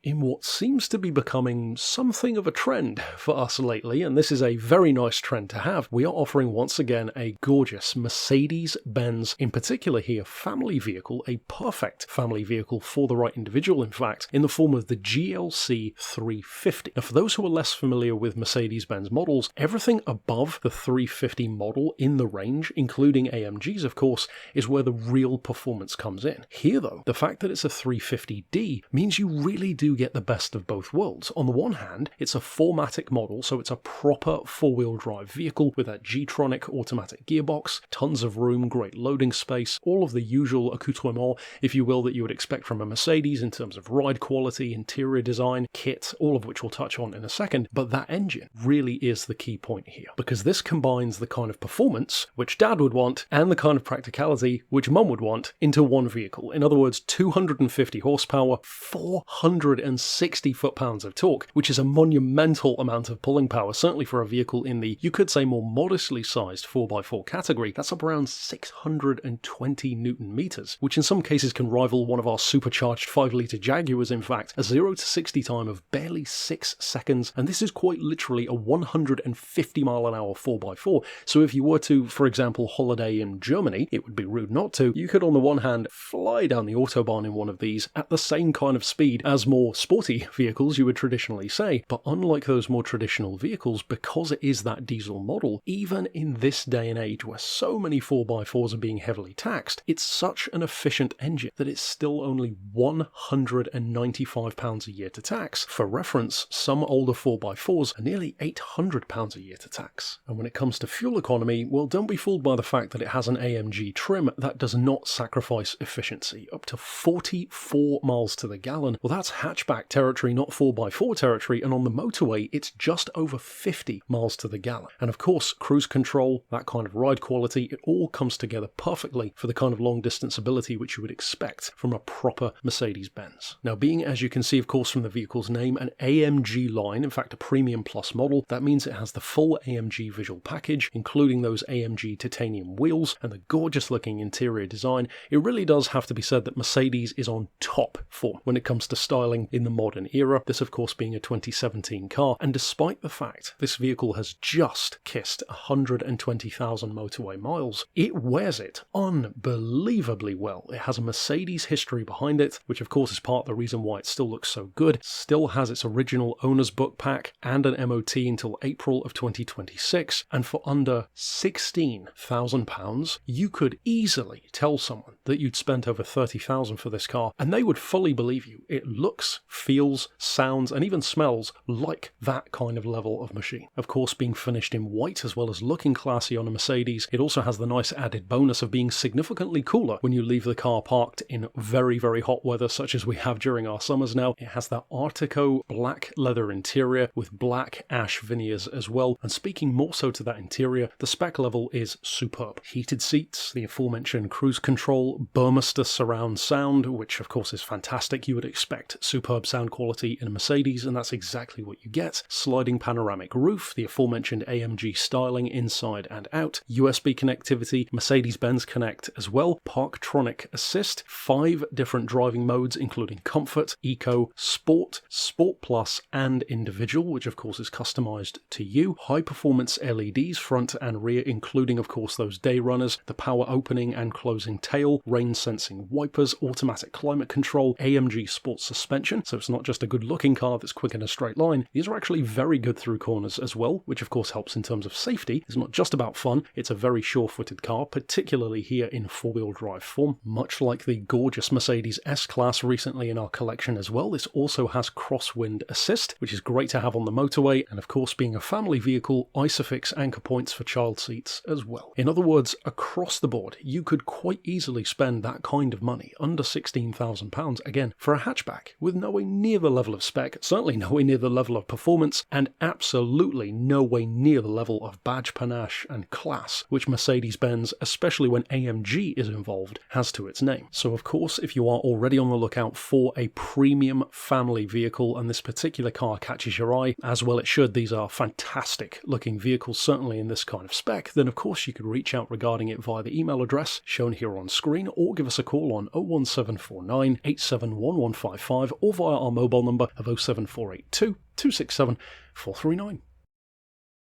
In what seems to be becoming something of a trend for us lately, and this is a very nice trend to have, we are offering once again a gorgeous Mercedes-Benz, in particular here, family vehicle, a perfect family vehicle for the right individual, in fact, in the form of the GLC 350. Now, for those who are less familiar with Mercedes-Benz models, everything above the 350 model in the range, including AMGs, of course, is where the real performance comes in. Here, though, the fact that it's a 350D means you really do get the best of both worlds. On the one hand, it's a 4MATIC model, so it's a proper four-wheel drive vehicle with that G-Tronic automatic gearbox, tons of room, great loading space, all of the usual accoutrements, if you will, that you would expect from a Mercedes in terms of ride quality, interior design, kit, all of which we'll touch on in a second. But that engine really is the key point here, because this combines the kind of performance which Dad would want and the kind of practicality which Mum would want into one vehicle. In other words, 250 horsepower, 460 foot-pounds of torque, which is a monumental amount of pulling power, certainly for a vehicle in the, you could say, more modestly sized 4x4 category. That's up around 620 Newton meters, which in some cases can rival one of our supercharged 5-litre Jaguars. In fact, a 0 to 60 time of barely 6 seconds, and this is quite literally a 150 mile an hour 4x4. So if you were to, for example, holiday in Germany, it would be rude not to, you could on the one hand fly down the autobahn in one of these at the same kind of speed as more sporty vehicles you would traditionally say. But unlike those more traditional vehicles, because it is that diesel model, even in this day and age where so many 4x4s are being heavily taxed, it's such an efficient engine that it's still only £195 a year to tax. For reference, some older 4x4s are nearly £800 a year to tax. And when it comes to fuel economy, well, don't be fooled by the fact that it has an AMG trim that does not sacrifice efficiency. Up to 44 miles to the gallon. Well, that's hatchback territory, not 4x4 territory, and on the motorway, it's just over 50 miles to the gallon. And of course, cruise control, that kind of ride quality, it all comes together perfectly for the kind of long distance ability which you would expect from a proper Mercedes-Benz. Now, being, as you can see, of course, from the vehicle's name, an AMG line, in fact, a Premium Plus model, that means it has the full AMG visual package, including those AMG titanium wheels and the gorgeous looking interior design. It really does have to be said that Mercedes is on top form when it comes to styling in the modern era, this of course being a 2017 car, and despite the fact this vehicle has just kissed 120,000 motorway miles, it wears it unbelievably well. It has a Mercedes history behind it, which of course is part of the reason why it still looks so good, still has its original owner's book pack and an MOT until April of 2026, and for under £16,000 you could easily tell someone that you'd spent over £30,000 for this car and they would fully believe you. It looks, feels, sounds and even smells like that kind of level of machine. Of course, being finished in white as well as looking classy on a Mercedes, it also has the nice added bonus of being significantly cooler when you leave the car parked in very, very hot weather such as we have during our summers now. It has that Artico black leather interior with black ash veneers as well, and speaking more so to that interior, the spec level is superb. Heated seats, the aforementioned cruise control, Burmester surround sound, which of course is fantastic. You would expect superb sound quality in a Mercedes, and that's exactly what you get. Sliding panoramic roof, the aforementioned AMG styling inside and out, USB connectivity, Mercedes-Benz Connect as well, Parktronic Assist, 5 different driving modes including Comfort, Eco, Sport, Sport Plus and Individual, which of course is customized to you, high performance LEDs front and rear, including of course those day runners, the power opening and closing tail, rain sensing wipers, automatic climate control, AMG sports suspension, so it's not just a good looking car that's quick in a straight line, these are actually very good through corners as well, which of course helps in terms of safety. It's not just about fun, it's a very sure-footed car, particularly here in four-wheel drive form. Much like the gorgeous Mercedes S-Class recently in our collection as well, this also has crosswind assist, which is great to have on the motorway, and of course being a family vehicle, Isofix anchor points for child seats as well. In other words, across the board, you could quite easily spend that kind of money, under £16,000, again, for a hatchback with nowhere near the level of spec, certainly nowhere near the level of performance, and absolutely nowhere near the level of badge panache and class which Mercedes-Benz, especially when AMG is involved, has to its name. So of course, if you are already on the lookout for a premium family vehicle and this particular car catches your eye, as well it should, these are fantastic looking vehicles, certainly in this kind of spec, then of course you could reach out regarding it via the email address shown here on screen, or give us a call on 01749 871155, or or via our mobile number of 07482 267 439.